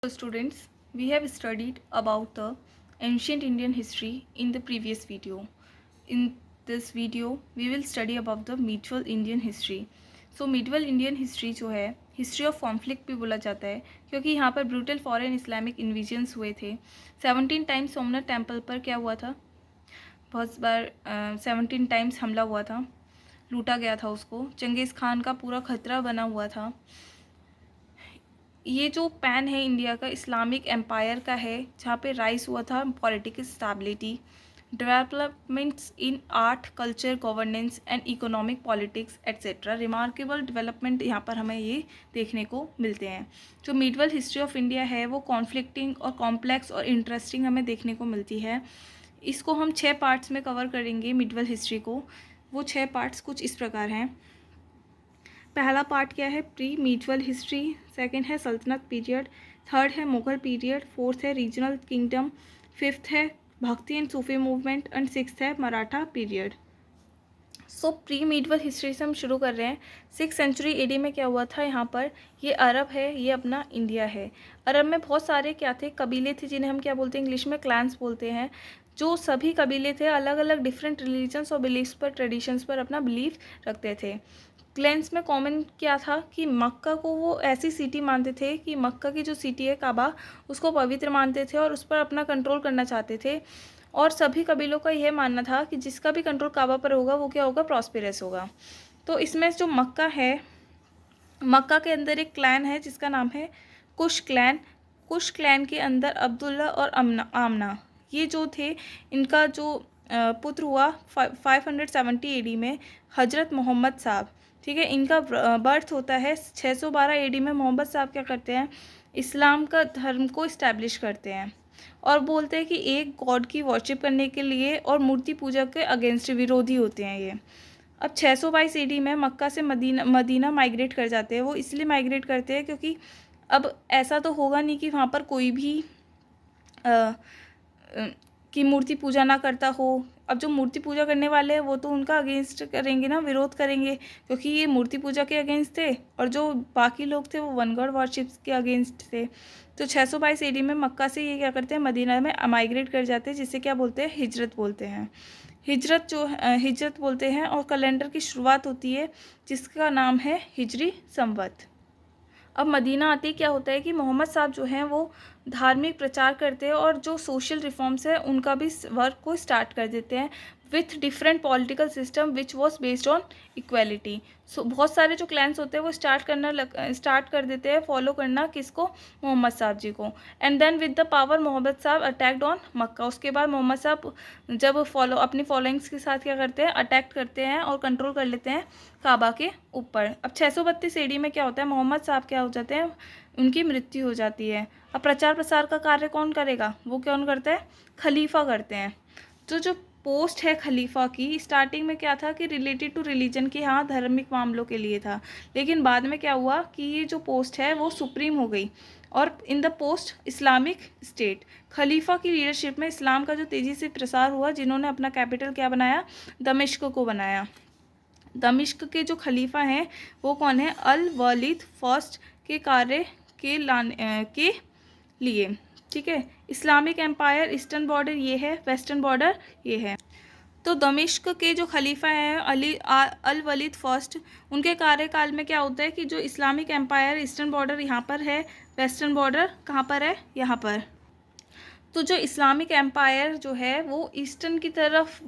So students, we have studied about the ancient Indian history in the previous video. In this video, we will study about the medieval Indian history. So medieval Indian history जो है history of conflict भी बोला जाता है क्योंकि यहाँ पर brutal foreign Islamic इन्विजन्स हुए थे। 17 टाइम्स सोमनाथ टेम्पल पर क्या हुआ था, बहुत बार 17 टाइम्स हमला हुआ था, लूटा गया था उसको। चंगेज़ खान का पूरा खतरा बना हुआ था। ये जो पैन है इंडिया का इस्लामिक एम्पायर का है, जहाँ पे राइज हुआ था political stability, developments in art, culture, governance and economic politics etcetera. Remarkable development यहाँ पर हमें ये देखने को मिलते हैं। जो मिडवल हिस्ट्री ऑफ इंडिया है वो कॉन्फ्लिक्टिंग और कॉम्प्लेक्स और इंटरेस्टिंग हमें देखने को मिलती है। इसको हम 6 पार्ट्स में कवर करेंगे मिडवल हिस्ट्री को। वो 6 पार्ट्स कुछ इस प्रकार हैं। पहला पार्ट क्या है, प्री मीडिवल हिस्ट्री। सेकंड है सल्तनत पीरियड। थर्ड है मुगल पीरियड। फोर्थ है रीजनल किंगडम। फिफ्थ है Bhakti and Sufi movement and sixth है Maratha period. So pre medieval history से हम शुरू कर रहे हैं। 6th सेंचुरी एडी में क्या हुआ था, यहाँ पर ये अरब है, ये अपना इंडिया है। अरब में बहुत सारे क्या थे, कबीले थे, जिन्हें हम क्या बोलते हैं, इंग्लिश में क्लैंस बोलते हैं। जो सभी कबीले थे अलग अलग डिफरेंट रिलीजन्स और बिलीफ्स पर, ट्रेडिशंस पर अपना बिलीफ रखते थे। क्लैंस में कॉमन क्या था कि मक्का को वो ऐसी सिटी मानते थे कि मक्का की जो सिटी है काबा, उसको पवित्र मानते थे और उस पर अपना कंट्रोल करना चाहते थे। और सभी कबीलों का यह मानना था कि जिसका भी कंट्रोल काबा पर होगा वो क्या होगा, प्रॉस्पेरस होगा। तो इसमें जो मक्का है, मक्का के अंदर एक क्लैन है जिसका नाम है कुश क्लैन। कुश क्लैन के अंदर अब्दुल्ला और आमना ये जो थे, इनका जो पुत्र हुआ 570 एडी में हजरत मोहम्मद साहब। ठीक है, इनका बर्थ होता है 612 एडी में। मोहम्मद साहब क्या करते हैं, इस्लाम का धर्म को इस्टेब्लिश करते हैं और बोलते हैं कि एक गॉड की वर्शिप करने के लिए और मूर्ति पूजा के अगेंस्ट विरोधी होते हैं ये। अब 622 एडी में मक्का से मदीना माइग्रेट कर जाते हैं। वो इसलिए माइग्रेट करते हैं क्योंकि अब ऐसा तो होगा नहीं कि वहाँ पर कोई भी की मूर्ति पूजा ना करता हो। अब जो मूर्ति पूजा करने वाले हैं वो तो उनका अगेंस्ट करेंगे ना, विरोध करेंगे, क्योंकि ये मूर्ति पूजा के अगेंस्ट थे और जो बाकी लोग थे वो वन गॉड वर्शिप्स के अगेंस्ट थे। तो 622 एडी में मक्का से ये क्या करते हैं, मदीना में माइग्रेट कर जाते हैं, जिसे क्या बोलते हैं, हिजरत बोलते हैं। हिजरत बोलते हैं और कैलेंडर की शुरुआत होती है जिसका नाम है हिजरी संवत। अब मदीना आते ही क्या होता है कि मोहम्मद साहब जो हैं वो धार्मिक प्रचार करते हैं और जो सोशल रिफॉर्म्स है उनका भी वर्क को स्टार्ट कर देते हैं with different political system which was based on equality. So बहुत सारे जो क्लैंस होते हैं वो स्टार्ट कर देते हैं फॉलो करना किसको, मोहम्मद साहब जी को। And then with the power Mohammad साहब अटैक्ड ऑन मक्का। उसके बाद मोहम्मद साहब जब अपनी फॉलोइंग्स के साथ क्या करते हैं, अटैक करते हैं और कंट्रोल कर लेते हैं काबा के ऊपर। अब 632 एडी में क्या होता है, मोहम्मद साहब क्या हो जाते हैं, उनकी मृत्यु हो जाती है। अब प्रचार प्रसार का कार्य कौन करेगा, वो कौन करता है, खलीफा करते हैं। जो पोस्ट है खलीफा की, स्टार्टिंग में क्या था कि रिलेटेड टू रिलीजन की, हाँ धार्मिक मामलों के लिए था, लेकिन बाद में क्या हुआ कि ये जो पोस्ट है वो सुप्रीम हो गई और in the post Islamic state. खलीफा की लीडरशिप में इस्लाम का जो तेज़ी से प्रसार हुआ, जिन्होंने अपना कैपिटल क्या बनाया, दमिश्क को बनाया। दमिश्क के जो खलीफा हैं वो कौन है, अल वलीद फर्स्ट के कार्य के लिए। ठीक है, इस्लामिक एम्पायर ईस्टर्न बॉर्डर ये है, वेस्टर्न बॉर्डर ये है। तो दमिश्क के जो खलीफा हैं अल वलीद फर्स्ट, उनके कार्यकाल में क्या होता है कि जो इस्लामिक एम्पायर ईस्टर्न बॉर्डर यहाँ पर है, वेस्टर्न बॉर्डर कहाँ पर है, यहाँ पर। तो जो इस्लामिक एम्पायर जो है वो ईस्टर्न की तरफ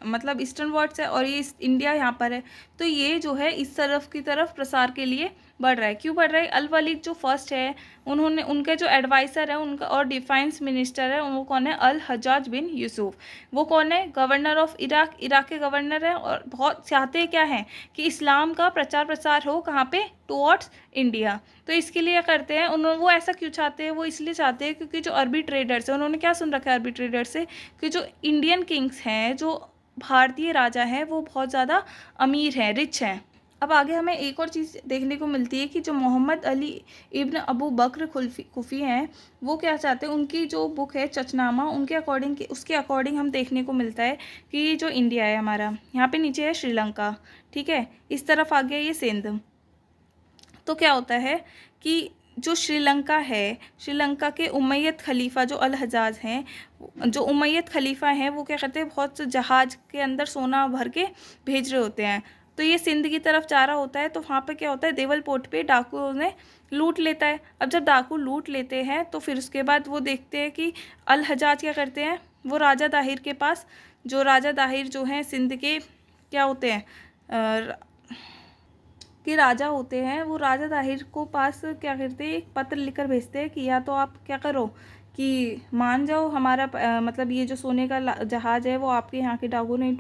मतलब ईस्टर्न वर्ड्स है और ये इंडिया यहाँ पर है, तो ये जो है इस तरफ की तरफ प्रसार के लिए बढ़ रहा है। क्यों बढ़ रहा है, अल वलीद जो फर्स्ट है, उनके जो एडवाइज़र है उनका और डिफेंस मिनिस्टर है, वो कौन है, अल हज्जाज बिन यूसुफ। वो कौन है, गवर्नर ऑफ इराक के गवर्नर है। और बहुत चाहते क्या हैं कि इस्लाम का प्रचार प्रसार हो कहाँ पे, टुवर्ड्स इंडिया। तो इसके लिए क्या करते हैं वो ऐसा क्यों चाहते हैं, वो इसलिए चाहते हैं क्योंकि जो अरबी ट्रेडर्स हैं, उन्होंने क्या सुन रखा है अरबी ट्रेडर्स से कि जो इंडियन किंग्स हैं, जो भारतीय राजा हैं, वो बहुत ज़्यादा अमीर हैं, रिच हैं। अब आगे हमें एक और चीज़ देखने को मिलती है कि जो मोहम्मद अली इब्न अबू बकर कुफी हैं, वो क्या चाहते हैं, उनकी जो बुक है चचनामा, उनके अकॉर्डिंग उसके अकॉर्डिंग हम देखने को मिलता है कि जो इंडिया है हमारा, यहाँ पे नीचे है श्रीलंका, ठीक है, इस तरफ आ गया ये सिंध। तो क्या होता है कि जो श्रीलंका है, श्रीलंका के उमैयद खलीफा जो अल हज्जाज हैं, जो उमैयद खलीफा हैं, वो क्या करते हैं, बहुत से जहाज़ के अंदर सोना भर के भेज रहे होते हैं। तो ये सिंध की तरफ जा रहा होता है, तो वहाँ पे क्या होता है, देवलपोर्ट पे डाकुओं ने लूट लेता है। अब जब डाकू लूट लेते हैं तो फिर उसके बाद वो देखते हैं कि अल हज्जाज क्या करते हैं, वो राजा दाहिर के पास, जो राजा दाहिर जो हैं सिंध के क्या होते हैं, के राजा होते हैं, वो राजा दाहिर को पास क्या करते हैं, एक पत्र लिखकर भेजते हैं कि या तो आप क्या करो कि मान जाओ हमारा मतलब ये जो सोने का जहाज़ है वो आपके यहाँ के डाकू ने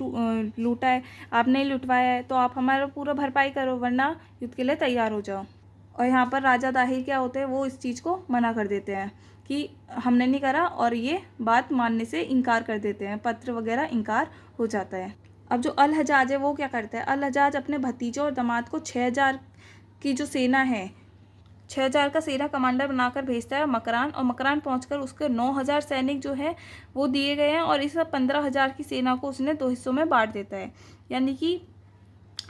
लूटा है, आपने लुटवाया है, तो आप हमारा पूरा भरपाई करो, वरना युद्ध के लिए तैयार हो जाओ। और यहाँ पर राजा दाहिर क्या होते हैं, वो इस चीज़ को मना कर देते हैं कि हमने नहीं करा, और ये बात मानने से इनकार कर देते हैं, पत्र वगैरह इनकार हो जाता है। अब जो अल हज्जाज है वो क्या करता है, अल हज्जाज अपने भतीजे और दामाद को 6000 की जो सेना है, 6000 का सेना कमांडर बनाकर भेजता है मकरान, और मकरान पहुंचकर उसके 9000 सैनिक जो है वो दिए गए हैं, और इस 15000 की सेना को उसने 2 हिस्सों में बांट देता है। यानी कि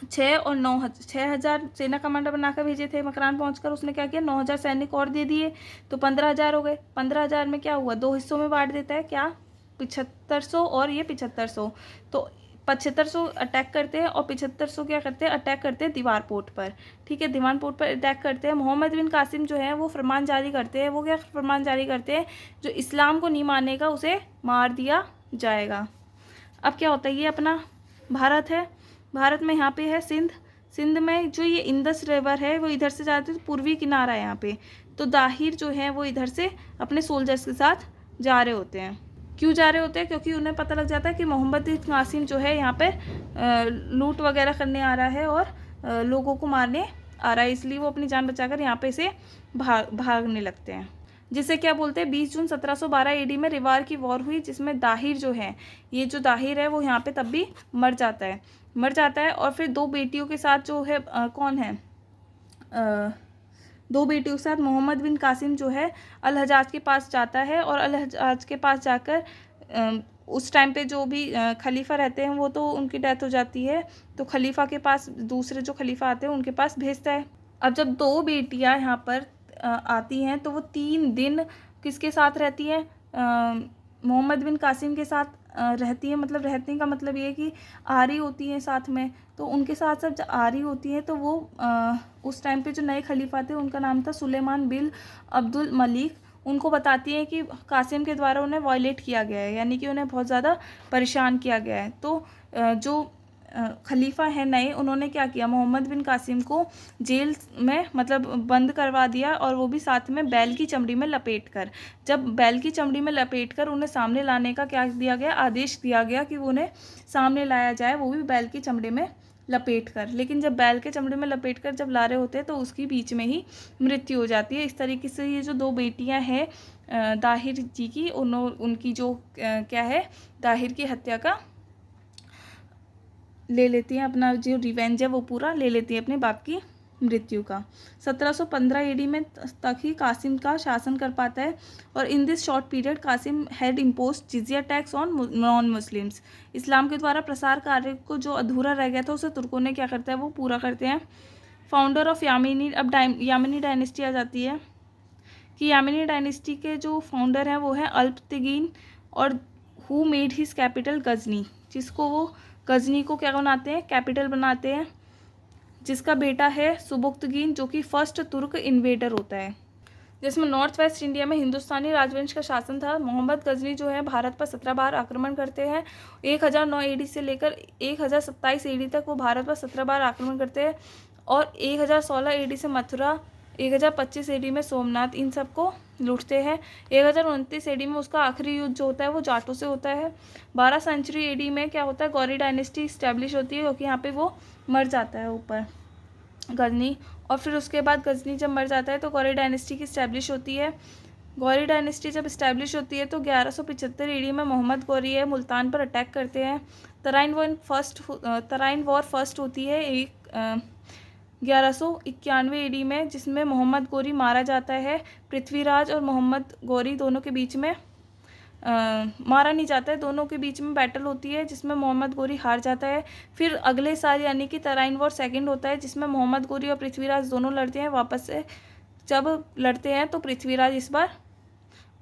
6000 सेना कमांडर बनाकर भेजे थे, मकरान पहुंचकर उसने क्या किया, 9000 सैनिक और दे दिए, तो 15000 हो गए। 15000 में क्या हुआ, 2 हिस्सों में बांट देता है, क्या 7500 और ये 7500, तो 7500 अटैक करते हैं, और 7500 क्या करते हैं, अटैक करते हैं दीवार पोर्ट पर। ठीक है, दीवार पोर्ट पर अटैक करते हैं। मोहम्मद बिन कासिम जो है वो फरमान जारी करते हैं, वो क्या फरमान जारी करते हैं, जो इस्लाम को नहीं मानेगा उसे मार दिया जाएगा। अब क्या होता है, ये अपना भारत है, भारत में यहाँ पे है सिंध, सिंध में जो ये इंदस रिवर है वो इधर से जाते, तो पूर्वी किनारा है यहाँ पे, तो दाहिर जो है वो इधर से अपने सोल्जर्स के साथ जा रहे होते हैं। क्यों जा रहे होते हैं, क्योंकि उन्हें पता लग जाता है कि मोहम्मद बिन कासिम जो है यहाँ पे लूट वगैरह करने आ रहा है और लोगों को मारने आ रहा है, इसलिए वो अपनी जान बचाकर यहाँ पे से भागने लगते हैं। जिसे क्या बोलते हैं, 20 जून 1712 एडी में रिवार की वॉर हुई, जिसमें दाहिर जो है, ये जो दाहिर है वो यहाँ पे तब भी मर जाता है, और फिर 2 बेटियों के साथ जो है कौन है, 2 बेटियों के साथ मोहम्मद बिन कासिम जो है अल हज्जाज के पास जाता है, और अल हज्जाज के पास जाकर उस टाइम पे जो भी खलीफा रहते हैं वो तो उनकी डेथ हो जाती है, तो खलीफा के पास दूसरे जो खलीफा आते हैं उनके पास भेजता है। अब जब 2 बेटियां यहाँ पर आती हैं तो वो 3 दिन किसके साथ रहती हैं, मोहम्मद बिन कासिम के साथ रहती हैं, मतलब रहने का मतलब ये है कि आ रही होती हैं साथ में, तो उनके साथ साथ जब आ रही होती हैं तो वो उस टाइम पे जो नए खलीफा थे उनका नाम था सुलेमान बिन अब्दुल मलिक, उनको बताती हैं कि कासिम के द्वारा उन्हें वायलेट किया गया है, यानी कि उन्हें बहुत ज़्यादा परेशान किया गया है। तो जो खलीफा है नए, उन्होंने क्या किया, मोहम्मद बिन कासिम को जेल में मतलब बंद करवा दिया, और वो भी साथ में बैल की चमड़ी में लपेट कर, जब बैल की चमड़ी में लपेट कर उन्हें सामने लाने का क्या दिया गया, आदेश दिया गया कि वो उन्हें सामने लाया जाए, वो भी बैल की चमड़ी में लपेट कर। लेकिन जब बैल के चमड़े में लपेट कर जब ला रहे होते हैं तो उसकी बीच में ही मृत्यु हो जाती है। इस तरीके से ये जो 2 बेटियां हैं दाहिर जी की, उनकी जो क्या है, दाहिर की हत्या का ले लेती हैं, अपना जो रिवेंज है वो पूरा ले लेती है अपने बाप की मृत्यु का। 1715 एडी में तक ही कासिम का शासन कर पाता है, और in this short period Qasim had impose jizya tax on non Muslims. इस्लाम के द्वारा प्रसार कार्य को जो अधूरा रह गया था उसे तुर्कों ने क्या करता है, वो पूरा करते हैं। फाउंडर ऑफ यामिनी, अब यामिनी डायनेस्टी आ जाती है कि यामिनी डायनेस्टी के जो फाउंडर हैं वो हैं अल्पतिगीन, और who made his capital Ghazni, जिसको वो गजनी को क्या बनाते हैं, कैपिटल बनाते हैं, जिसका बेटा है सुबुक्तगीन, जो कि फर्स्ट तुर्क इन्वेडर होता है, जिसमें नॉर्थ वेस्ट इंडिया में हिंदुस्तानी राजवंश का शासन था। मोहम्मद गजनी जो है भारत पर 17 बार आक्रमण करते हैं, 1009 एडी से लेकर 1027 एडी तक वो भारत पर 17 बार आक्रमण करते हैं, और 1016 एडी से मथुरा, 1025 एडी में सोमनाथ, इन सबको लूटते हैं। 1029 एडी में उसका आखिरी युद्ध जो होता है वो जाटों से होता है। 12 सेंचुरी एडी में क्या होता है, गौरी डायनेस्टी इस्टेब्लिश होती है, क्योंकि यहाँ पे वो मर जाता है ऊपर गजनी, और फिर उसके बाद गजनी जब मर जाता है तो गौरी डायनेस्टी की इस्टेब्लिश होती है। गौरी डायनेस्टी जब इस्टेब्लिश होती है तो 1175 ईडी में मोहम्मद गौरी है मुल्तान पर अटैक करते हैं। तराइन वॉर फर्स्ट होती है 1191 ईडी में, जिसमें मोहम्मद गौरी मारा जाता है। पृथ्वीराज और मोहम्मद गौरी दोनों के बीच में मारा नहीं जाता है, दोनों के बीच में बैटल होती है जिसमें मोहम्मद गौरी हार जाता है। फिर अगले साल यानी कि तराइन वॉर सेकंड होता है, जिसमें मोहम्मद गौरी और पृथ्वीराज दोनों लड़ते हैं वापस से जब लड़ते हैं तो पृथ्वीराज इस बार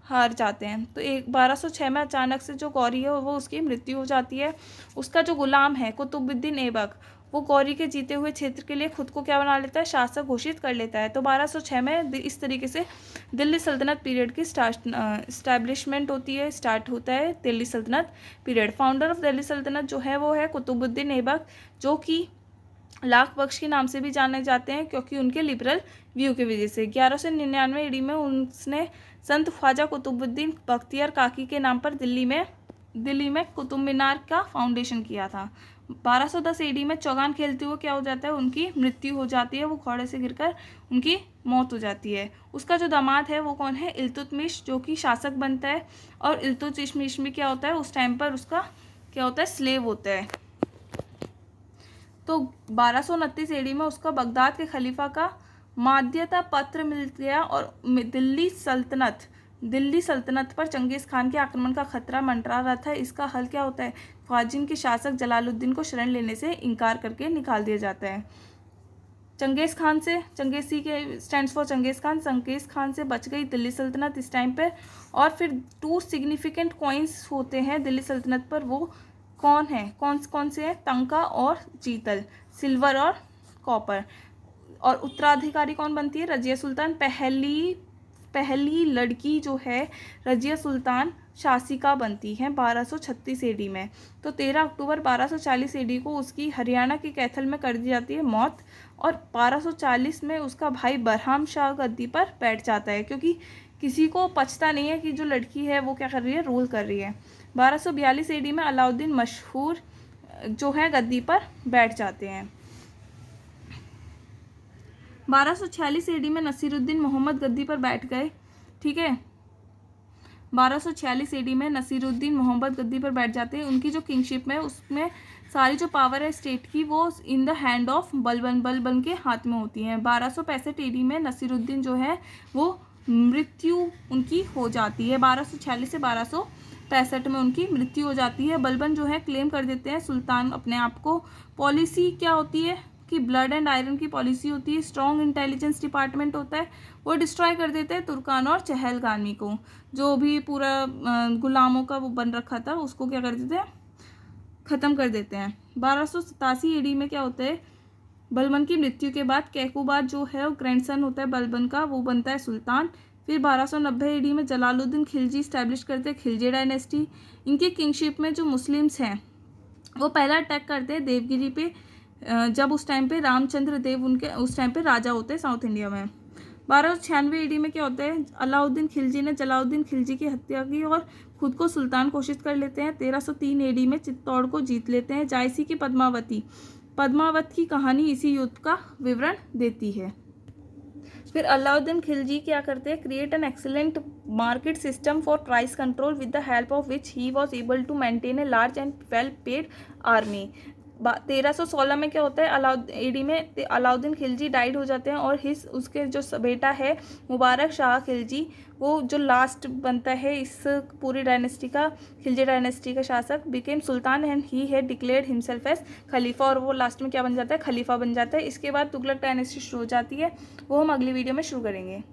हार जाते हैं। तो 1206 में अचानक से जो गौरी है वो उसकी मृत्यु हो जाती है। उसका जो गुलाम है कुतुबुद्दीन ऐबक, वो गौरी के जीते हुए क्षेत्र के लिए खुद को क्या बना लेता है, शासक घोषित कर लेता है। तो 1206 में इस तरीके से दिल्ली सल्तनत पीरियड की स्टैब्लिशमेंट होती है, स्टार्ट होता है दिल्ली सल्तनत पीरियड। फाउंडर ऑफ दिल्ली सल्तनत जो है वो है कुतुबुद्दीन ऐबक, जो कि लाख बख्श के नाम से भी जाने जाते हैं, क्योंकि उनके लिबरल व्यू की वजह से। 1199 ईडी में उसने संत ख्वाजा कुतुबुद्दीन बख्तियार काकी के नाम पर दिल्ली में कुतुब मीनार का फाउंडेशन किया था। 1210 ईडी में चौगान खेलते हुए क्या हो जाता है, उनकी मृत्यु हो जाती है, वो घोड़े से गिरकर उनकी मौत हो जाती है। उसका जो दामाद है वो कौन है, इल्तुतमिश, जो कि शासक बनता है। और इल्तुतमिश में क्या होता है, उस टाइम पर उसका क्या होता है, स्लेव होता है। तो 1229 ईडी में उसका बगदाद के खलीफा का माध्यता पत्र मिल गया और दिल्ली सल्तनत पर चंगेज़ खान के आक्रमण का खतरा मंडरा रहा था। इसका हल क्या होता है, ख्वाजिन के शासक जलालुद्दीन को शरण लेने से इनकार करके निकाल दिया जाता है। चंगेज़ खान से, चंगेज़ी के स्टैंड्स फॉर चंगेज़ खान से बच गई दिल्ली सल्तनत इस टाइम पर। और फिर 2 सिग्निफिकेंट कॉइन्स होते हैं दिल्ली सल्तनत पर, वो कौन है, कौन से हैं, तंका और जीतल, सिल्वर और कॉपर। और उत्तराधिकारी कौन बनती है, रजिया सुल्तान। पहली लड़की जो है रजिया सुल्तान शासिका बनती है 1236 ईडी में। तो 13 अक्टूबर 1240 ईडी को उसकी हरियाणा के कैथल में कर दी जाती है मौत। और 1240 में उसका भाई बरहम शाह गद्दी पर बैठ जाता है, क्योंकि किसी को पछता नहीं है कि जो लड़की है वो क्या कर रही है, रूल कर रही है। 1242 ईडी में अलाउद्दीन मशहूर जो है गद्दी पर बैठ जाते हैं। 1246 ईडी में नसीरुद्दीन मोहम्मद गद्दी पर बैठ गए, ठीक है। 1246 ईडी में नसीरुद्दीन मोहम्मद गद्दी पर बैठ जाते हैं। उनकी जो किंगशिप है उसमें सारी जो पावर है स्टेट की वो in the hand of Balban के हाथ में होती है। 1265 ईडी में नसीरुद्दीन जो है वो मृत्यु उनकी हो जाती है। 1246 से 1265 में उनकी मृत्यु हो जाती है। बलबन जो है क्लेम कर देते हैं सुल्तान अपने आप को। पॉलिसी क्या होती है कि ब्लड एंड आयरन की पॉलिसी होती है। स्ट्रॉन्ग इंटेलिजेंस डिपार्टमेंट होता है, वो डिस्ट्रॉय कर देते हैं तुर्कान और चहलगामी को, जो भी पूरा गुलामों का वो बन रखा था उसको क्या कर देते हैं, ख़त्म कर देते हैं। 1287 ईडी में क्या होता है, बलबन की मृत्यु के बाद कैकुबाद जो है वो ग्रैंडसन होता है बलबन का, वो बनता है सुल्तान। फिर 1290 ईडी में जलालुद्दीन खिलजी स्टैब्लिश करते हैं खिलजी डायनेस्टी। इनकी किंगशिप में जो मुस्लिम्स हैं वो पहला अटैक करते हैं देवगिरी पे, जब उस टाइम पे रामचंद्र देव उनके उस टाइम पे राजा होते हैं साउथ इंडिया में। 1296 ईडी में क्या होता है, अलाउद्दीन खिलजी ने जलालुद्दीन खिलजी की हत्या की और खुद को सुल्तान घोषित कर लेते हैं। 1303 ईडी में चित्तौड़ को जीत लेते हैं। जायसी की पद्मावत की कहानी इसी युद्ध का विवरण देती है। फिर अलाउद्दीन खिलजी क्या करते हैं, create an excellent market system for price control with the help of which he was able to maintain a large and well paid army. 1316 में क्या होता है, ईडी में अलाउद्दीन खिलजी डाइड हो जाते हैं और उसके जो बेटा है मुबारक शाह खिलजी, वो जो लास्ट बनता है इस पूरी डायनेस्टी का, खिलजी डायनेस्टी का शासक, became sultan and he had declared himself as khalifa, और वो लास्ट में क्या बन जाता है, खलीफा बन जाता है। इसके बाद तुगलक डायनेस्टी शुरू हो जाती है, वो हम अगली वीडियो में शुरू करेंगे।